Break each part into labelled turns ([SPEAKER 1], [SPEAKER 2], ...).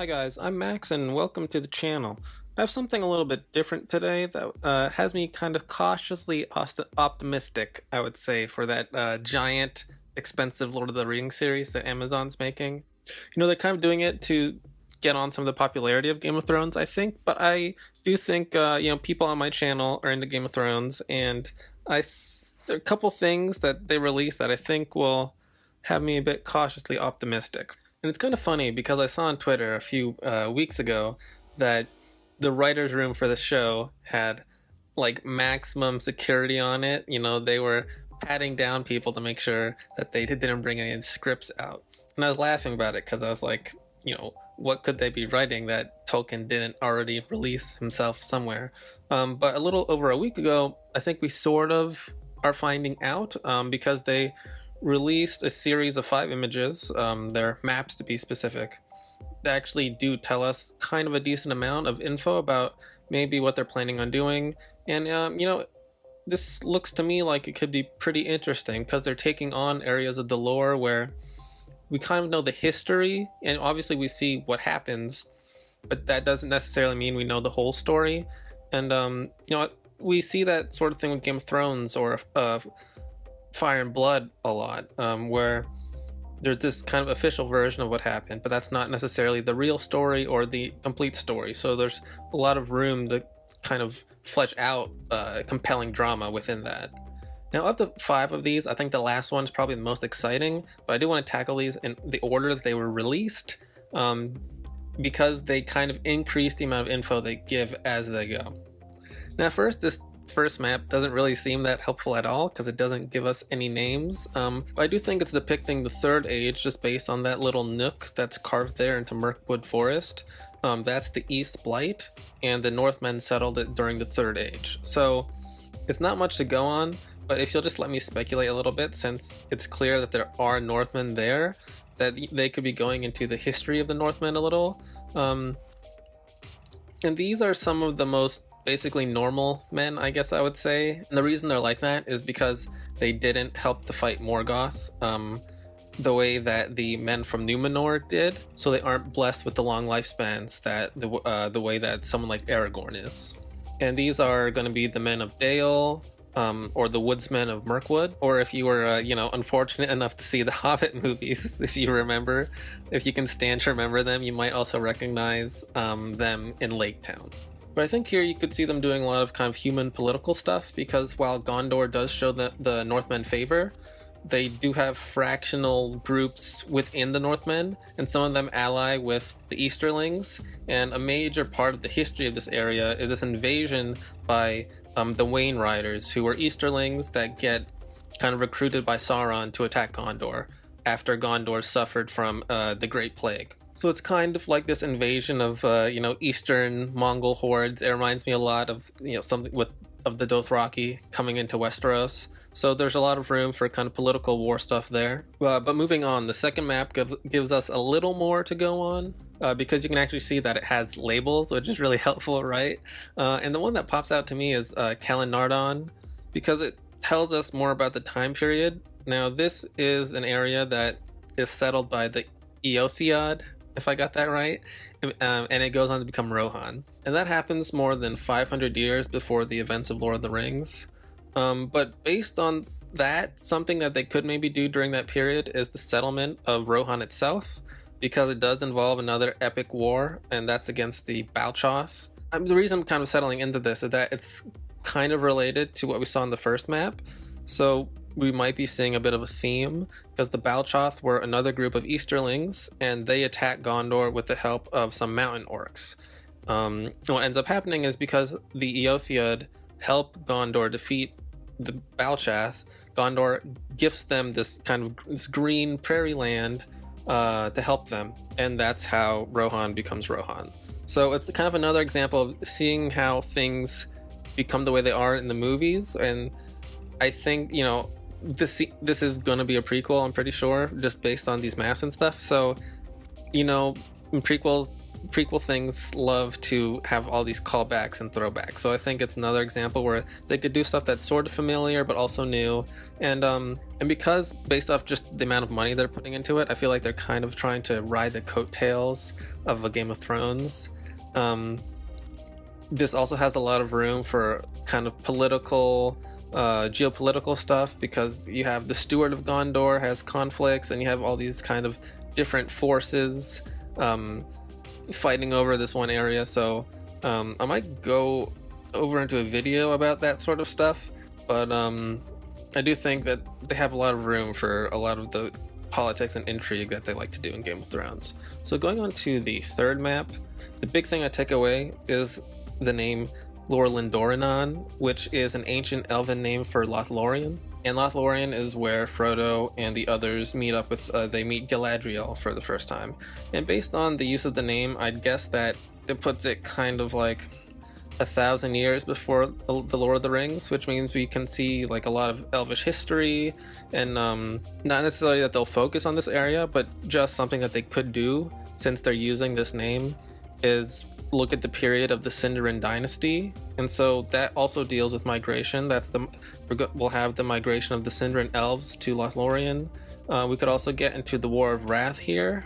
[SPEAKER 1] Hi guys, I'm Max and welcome to the channel. I have something a little bit different today that has me kind of cautiously optimistic, I would say, for that giant, expensive Lord of the Rings series that Amazon's making. They're kind of doing it to get on some of the popularity of Game of Thrones, I think, but I do think, people on my channel are into Game of Thrones, and there are a couple things that they released that I think will have me a bit cautiously optimistic. And it's kind of funny because I saw on Twitter a few weeks ago that the writer's room for the show had like maximum security on it. They were patting down people to make sure that they didn't bring any scripts out. And I was laughing about it because I was like, what could they be writing that Tolkien didn't already release himself somewhere? But a little over a week ago, I think we sort of are finding out because they released a series of 5 images, they're maps to be specific, that actually do tell us kind of a decent amount of info about maybe what they're planning on doing. And, this looks to me like it could be pretty interesting because they're taking on areas of the lore where we kind of know the history, and obviously we see what happens, but that doesn't necessarily mean we know the whole story. And, we see that sort of thing with Game of Thrones or Fire and Blood a lot, where there's this kind of official version of what happened, but that's not necessarily the real story or the complete story. So there's a lot of room to kind of flesh out compelling drama within that. Now, of the 5 of these, I think the last one is probably the most exciting, but I do want to tackle these in the order that they were released, because they kind of increase the amount of info they give as they go. Now, this first map doesn't really seem that helpful at all because it doesn't give us any names, but I do think it's depicting the Third Age just based on that little nook that's carved there into Mirkwood Forest. That's the East Blight, and the Northmen settled it during the Third Age. So it's not much to go on, but if you'll just let me speculate a little bit, since it's clear that there are Northmen there, that they could be going into the history of the Northmen a little. And these are some of the most basically normal men, I guess I would say. And the reason they're like that is because they didn't help to fight Morgoth the way that the men from Númenor did, so they aren't blessed with the long lifespans that the way that someone like Aragorn is. And these are going to be the men of Dale, or the woodsmen of Mirkwood, or if you were unfortunate enough to see the Hobbit movies, if you remember, if you can stand to remember them, you might also recognize them in Lake Town. But I think here you could see them doing a lot of kind of human political stuff, because while Gondor does show the Northmen favor, they do have fractional groups within the Northmen, and some of them ally with the Easterlings. And a major part of the history of this area is this invasion by the Wain Riders, who are Easterlings that get kind of recruited by Sauron to attack Gondor after Gondor suffered from the Great Plague. So it's kind of like this invasion of Eastern Mongol hordes. It reminds me a lot of something of the Dothraki coming into Westeros. So there's a lot of room for kind of political war stuff there. But moving on, the second map gives us a little more to go on, because you can actually see that it has labels, which is really helpful, right? And the one that pops out to me is Callan Nardon, because it tells us more about the time period. Now, this is an area that is settled by the Eotheod, if I got that right, and it goes on to become Rohan. And that happens more than 500 years before the events of Lord of the Rings. But based on that, something that they could maybe do during that period is the settlement of Rohan itself, because it does involve another epic war, and that's against the Balchoth. The reason I'm kind of settling into this is that it's kind of related to what we saw in the first map. So we might be seeing a bit of a theme, because the Balchoth were another group of Easterlings, and they attack Gondor with the help of some mountain orcs. What ends up happening is because the Eotheod help Gondor defeat the Balchath, Gondor gifts them this green prairie land to help them, and that's how Rohan becomes Rohan. So it's kind of another example of seeing how things become the way they are in the movies. And I think this is going to be a prequel, I'm pretty sure, just based on these maps and stuff. So in prequels, prequel things love to have all these callbacks and throwbacks. So I think it's another example where they could do stuff that's sort of familiar but also new. And because based off just the amount of money they're putting into it, I feel like they're kind of trying to ride the coattails of a Game of Thrones. This also has a lot of room for kind of political, geopolitical stuff, because you have the Steward of Gondor has conflicts, and you have all these kind of different forces fighting over this one area. So I might go over into a video about that sort of stuff, but I do think that they have a lot of room for a lot of the politics and intrigue that they like to do in Game of Thrones. So going on to the third map, the big thing I take away is the name Lor-Lindorinon, which is an ancient elven name for Lothlorien. And Lothlorien is where Frodo and the others meet up with, they meet Galadriel for the first time. And based on the use of the name, I'd guess that it puts it kind of like 1,000 years before the Lord of the Rings, which means we can see like a lot of Elvish history, and not necessarily that they'll focus on this area, but just something that they could do since they're using this name is look at the period of the Sindarin dynasty. And so that also deals with migration. We'll have the migration of the Sindarin elves to Lothlorien. We could also get into the War of Wrath here,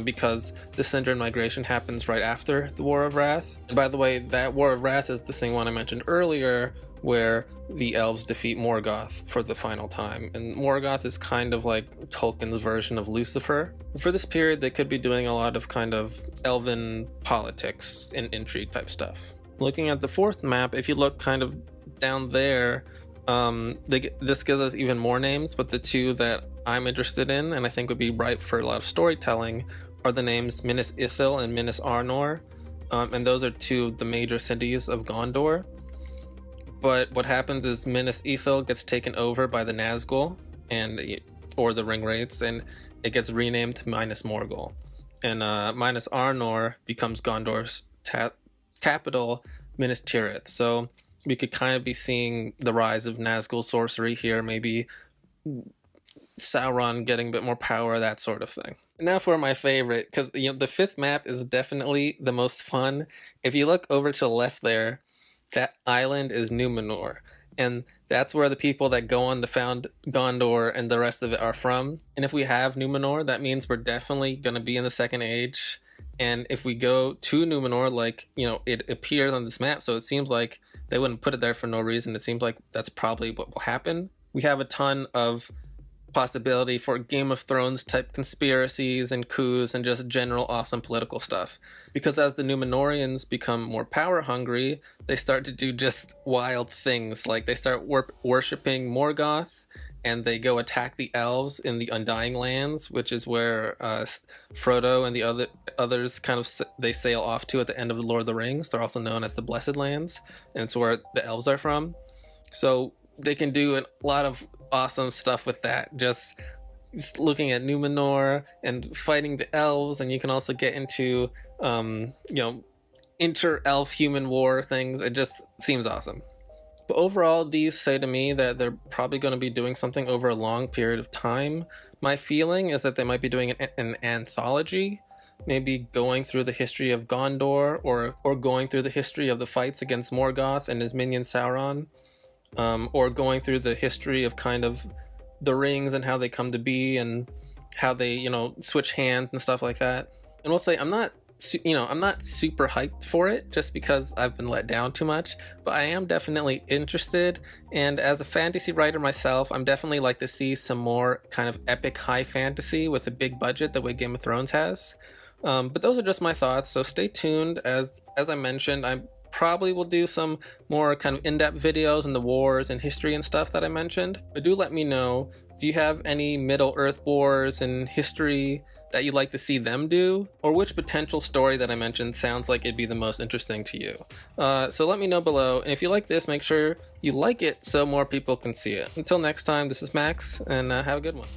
[SPEAKER 1] because the Sindarin migration happens right after the War of Wrath. And by the way, that War of Wrath is the same one I mentioned earlier, where the elves defeat Morgoth for the final time. And Morgoth is kind of like Tolkien's version of Lucifer. For this period, they could be doing a lot of kind of elven politics and intrigue type stuff. Looking at the fourth map, if you look kind of down there, this gives us even more names, but the two that I'm interested in and I think would be ripe for a lot of storytelling are the names Minas Ithil and Minas Arnor, and those are two of the major cities of Gondor. But what happens is Minas Ithil gets taken over by the Nazgul or the Ringwraiths, and it gets renamed to Minas Morgul. And Minas Arnor becomes Gondor's capital, Minas Tirith. So we could kind of be seeing the rise of Nazgul sorcery here, maybe Sauron getting a bit more power, that sort of thing. Now for my favorite, because the fifth map is definitely the most fun. If you look over to the left there, that island is Númenor, and that's where the people that go on to found Gondor and the rest of it are from. And if we have Númenor, that means we're definitely going to be in the Second Age. And if we go to Númenor, like, it appears on this map, so it seems like they wouldn't put it there for no reason. It seems like that's probably what will happen. We have a ton of possibility for Game of Thrones type conspiracies and coups and just general awesome political stuff. Because as the Númenorians become more power hungry, they start to do just wild things. Like they start worshipping Morgoth, and they go attack the elves in the Undying Lands, which is where Frodo and the others kind of they sail off to at the end of the Lord of the Rings. They're also known as the Blessed Lands, and it's where the elves are from. So they can do a lot of awesome stuff with that, just looking at Númenor and fighting the elves. And you can also get into inter-elf human war things. It just seems awesome. But overall, these say to me that they're probably going to be doing something over a long period of time. My feeling is that they might be doing an anthology, maybe going through the history of Gondor, or going through the history of the fights against Morgoth and his minion Sauron, or going through the history of kind of the rings and how they come to be and how they, switch hands and stuff like that. And we'll say I'm not super hyped for it just because I've been let down too much, but I am definitely interested. And as a fantasy writer myself, I'm definitely like to see some more kind of epic high fantasy with a big budget the way Game of Thrones has. But those are just my thoughts, so stay tuned. As I mentioned, I probably will do some more kind of in-depth videos on the wars and history and stuff that I mentioned. But do let me know, do you have any Middle-earth wars and history that you'd like to see them do? Or which potential story that I mentioned sounds like it'd be the most interesting to you? So let me know below, and if you like this, make sure you like it so more people can see it. Until next time, this is Max, and have a good one.